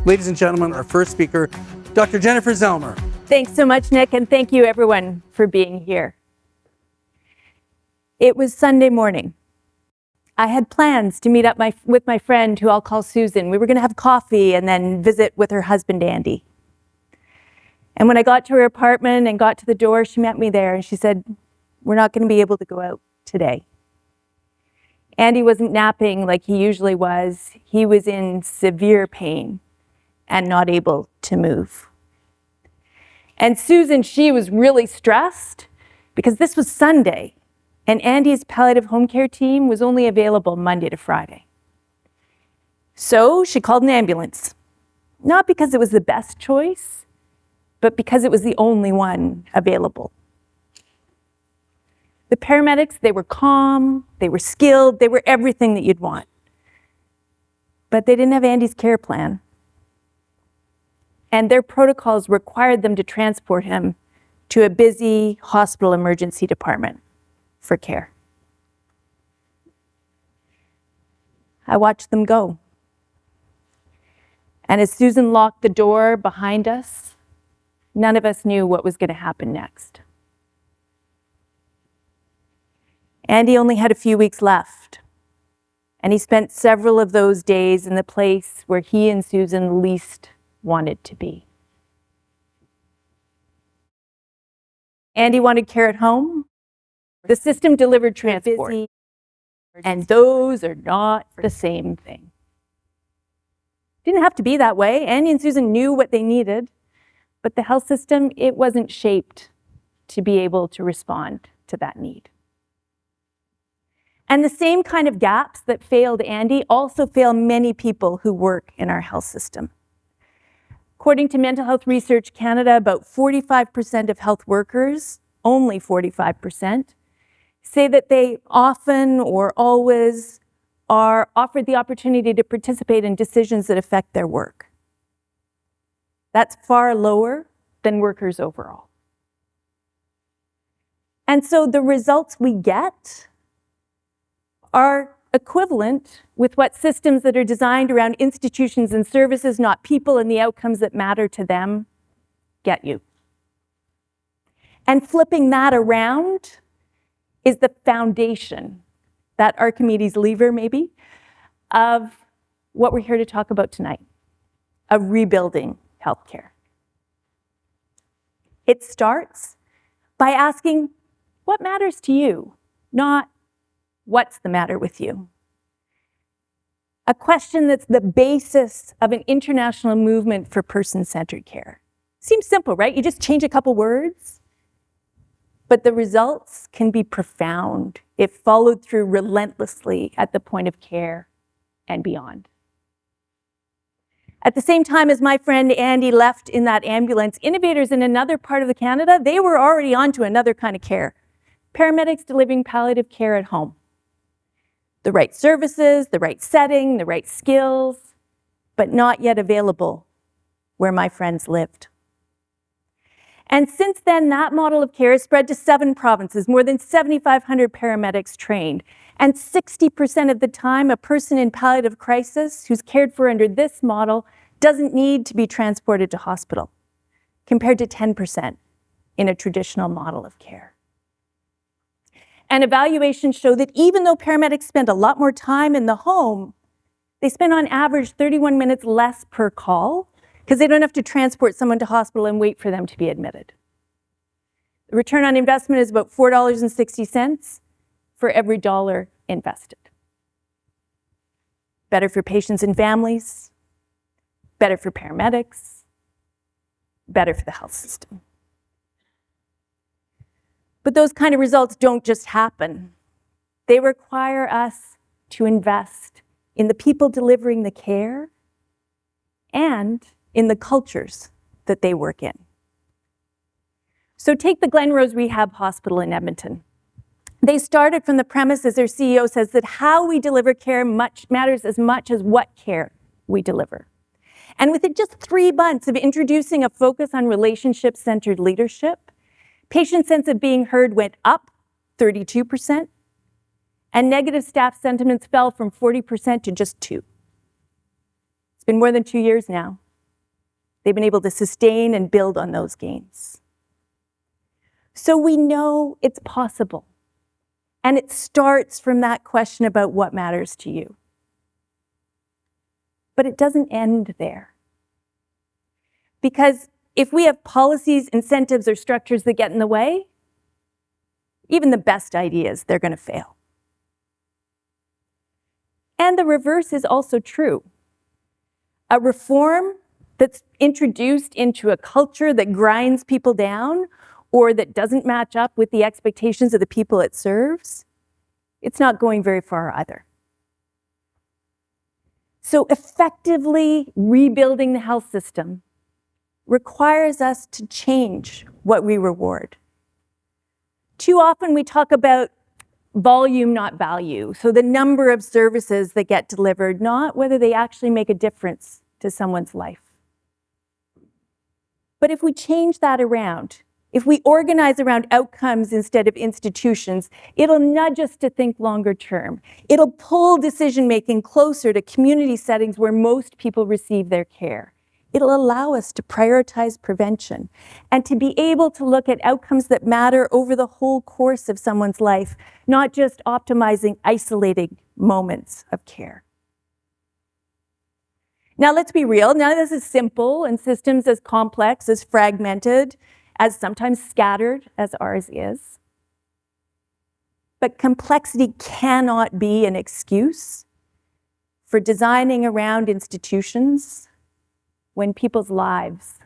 Ladies and gentlemen, our first speaker, Dr. Jennifer Zelmer. Thanks so much, Nick, and thank you everyone for being here. It was Sunday morning. I had plans to meet up with my friend, who I'll call Susan. We were going to have coffee and then visit with her husband, Andy. And when I got to her apartment and got to the door, she met me there and she said, "We're not going to be able to go out today." Andy wasn't napping like he usually was. He was in severe pain and not able to move. And Susan, she was really stressed because this was Sunday and Andy's palliative home care team was only available Monday to Friday. So she called an ambulance, not because it was the best choice, but because it was the only one available. The paramedics, they were calm, they were skilled, they were everything that you'd want. But they didn't have Andy's care plan. And their protocols required them to transport him to a busy hospital emergency department for care. I watched them go. And as Susan locked the door behind us, none of us knew what was going to happen next. Andy only had a few weeks left, and he spent several of those days in the place where he and Susan least wanted to be. Andy wanted care at home. The system delivered transport, and those are not the same thing. Didn't have to be that way. Andy and Susan knew what they needed, but the health system, it wasn't shaped to be able to respond to that need. And the same kind of gaps that failed Andy also fail many people who work in our health system. According to Mental Health Research Canada, about 45% of health workers, only 45%, say that they often or always are offered the opportunity to participate in decisions that affect their work. That's far lower than workers overall. And so the results we get are equivalent with what systems that are designed around institutions and services, not people and the outcomes that matter to them, get you. And flipping that around is the foundation, that Archimedes lever maybe, of what we're here to talk about tonight, of rebuilding healthcare. It starts by asking, what matters to you, not what's the matter with you? A question that's the basis of an international movement for person-centered care. Seems simple, right? You just change a couple words, but the results can be profound if followed through relentlessly at the point of care and beyond. At the same time as my friend Andy left in that ambulance, innovators in another part of Canada, they were already on to another kind of care. Paramedics delivering palliative care at home. The right services, the right setting, the right skills, but not yet available where my friends lived. And since then, that model of care has spread to 7 provinces, more than 7,500 paramedics trained. And 60% of the time, a person in palliative crisis who's cared for under this model doesn't need to be transported to hospital, compared to 10% in a traditional model of care. And evaluations show that even though paramedics spend a lot more time in the home, they spend on average 31 minutes less per call because they don't have to transport someone to hospital and wait for them to be admitted. The return on investment is about $4.60 for every dollar invested. Better for patients and families, better for paramedics, better for the health system. But those kind of results don't just happen. They require us to invest in the people delivering the care and in the cultures that they work in. So take the Glenrose Rehab Hospital in Edmonton. They started from the premise, as their CEO says, that how we deliver care matters as much as what care we deliver. And within just 3 months of introducing a focus on relationship-centered leadership, patient sense of being heard went up 32%, and negative staff sentiments fell from 40% to just 2%. It's been more than 2 years now, They've been able to sustain and build on those gains. So we know it's possible. And it starts from that question about what matters to you. But it doesn't end there. Because if we have policies, incentives, or structures that get in the way, even the best ideas, they're going to fail. And the reverse is also true. A reform that's introduced into a culture that grinds people down or that doesn't match up with the expectations of the people it serves, it's not going very far either. So effectively rebuilding the health system requires us to change what we reward. Too often we talk about volume, not value. So the number of services that get delivered, not whether they actually make a difference to someone's life. But if we change that around, if we organize around outcomes instead of institutions, it'll nudge us to think longer term. It'll pull decision-making closer to community settings where most people receive their care. It'll allow us to prioritize prevention and to be able to look at outcomes that matter over the whole course of someone's life, not just optimizing isolating moments of care. Now let's be real, none of this is simple, and systems as complex, as fragmented, as sometimes scattered as ours is. But complexity cannot be an excuse for designing around institutions when people's lives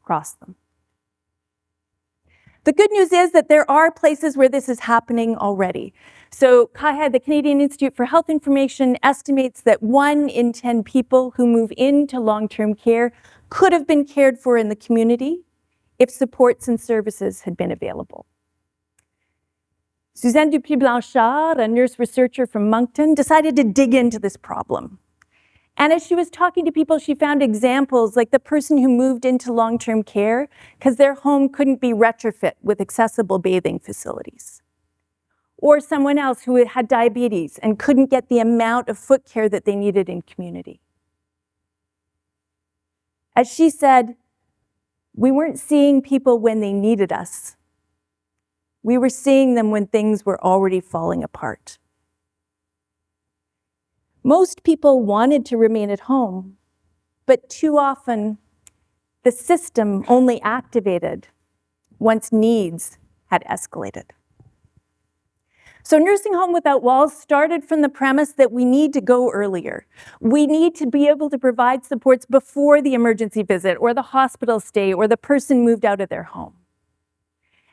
cross them. The good news is that there are places where this is happening already. So CIHI, the Canadian Institute for Health Information, estimates that 1 in 10 people who move into long-term care could have been cared for in the community if supports and services had been available. Suzanne Dupuis-Blanchard, a nurse researcher from Moncton, decided to dig into this problem. And as she was talking to people, she found examples like the person who moved into long-term care because their home couldn't be retrofit with accessible bathing facilities. Or someone else who had diabetes and couldn't get the amount of foot care that they needed in community. As she said, we weren't seeing people when they needed us. We were seeing them when things were already falling apart. Most people wanted to remain at home, but too often the system only activated once needs had escalated. So Nursing Home Without Walls started from the premise that we need to go earlier. We need to be able to provide supports before the emergency visit or the hospital stay or the person moved out of their home.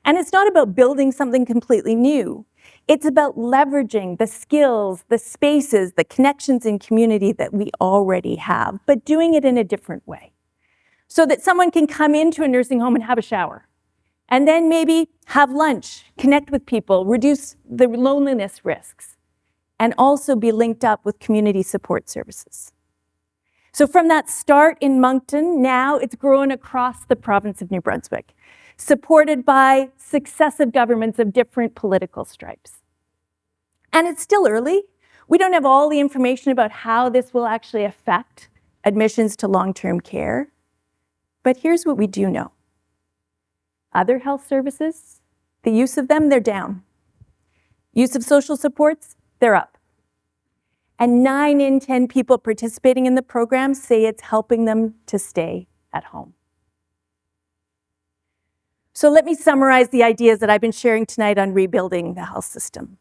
And it's not about building something completely new. It's about leveraging the skills, the spaces, the connections in community that we already have, but doing it in a different way. So that someone can come into a nursing home and have a shower, and then maybe have lunch, connect with people, reduce the loneliness risks, and also be linked up with community support services. So from that start in Moncton, now it's grown across the province of New Brunswick, supported by successive governments of different political stripes. And it's still early. We don't have all the information about how this will actually affect admissions to long-term care. But here's what we do know. Other health services, the use of them, they're down. Use of social supports, they're up. And 9 in 10 people participating in the program say it's helping them to stay at home. So let me summarize the ideas that I've been sharing tonight on rebuilding the health system.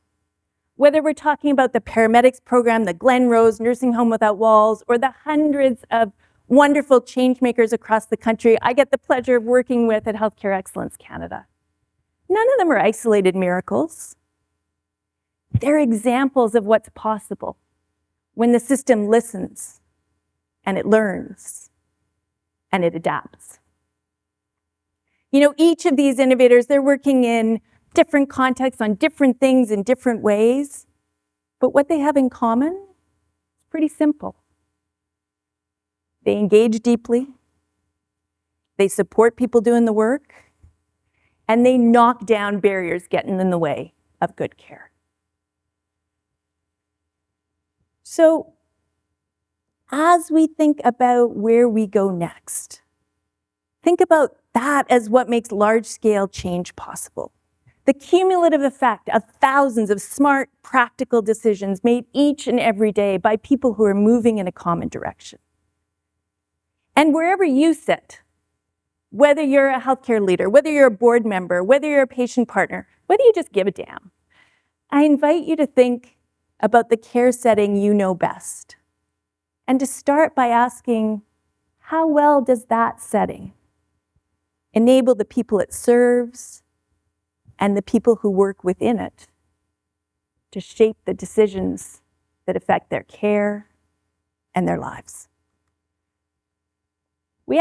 Whether we're talking about the paramedics program, the Glen Rose Nursing Home Without Walls, or the hundreds of wonderful change makers across the country I get the pleasure of working with at Healthcare Excellence Canada. None of them are isolated miracles. They're examples of what's possible when the system listens and it learns and it adapts. You know, each of these innovators, they're working in different contexts on different things in different ways, but what they have in common is pretty simple. They engage deeply, they support people doing the work, and they knock down barriers getting in the way of good care. So, as we think about where we go next, Think about that as what makes large-scale change possible. The cumulative effect of thousands of smart, practical decisions made each and every day by people who are moving in a common direction. And wherever you sit, whether you're a healthcare leader, whether you're a board member, whether you're a patient partner, whether you just give a damn, I invite you to think about the care setting you know best, and to start by asking, how well does that setting enable the people it serves and the people who work within it to shape the decisions that affect their care and their lives? We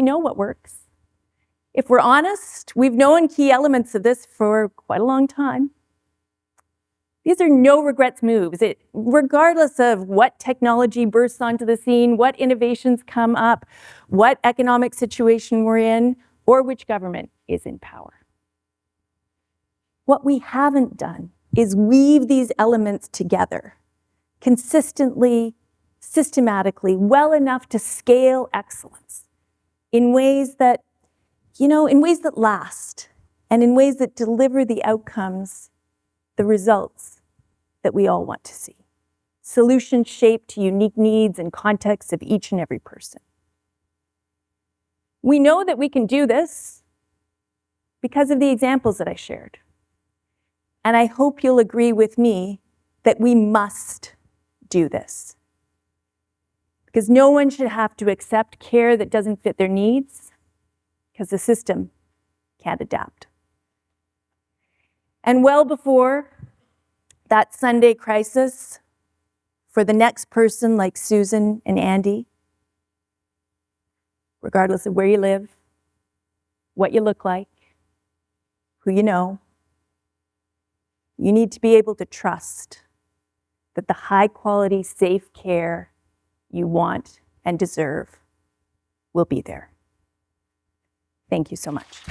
know what works. If we're honest, we've known key elements of this for quite a long time. These are no regrets moves. Regardless of what technology bursts onto the scene, what innovations come up, what economic situation we're in, or which government is in power. What we haven't done is weave these elements together consistently, systematically, well enough to scale excellence in ways that, last, and in ways that deliver the outcomes, the results that we all want to see. Solutions shaped to unique needs and contexts of each and every person. We know that we can do this because of the examples that I shared. And I hope you'll agree with me that we must do this. Because no one should have to accept care that doesn't fit their needs, because the system can't adapt. And well before that Sunday crisis, for the next person like Susan and Andy, regardless of where you live, what you look like, who you know, you need to be able to trust that the high-quality, safe care you want and deserve will be there. Thank you so much.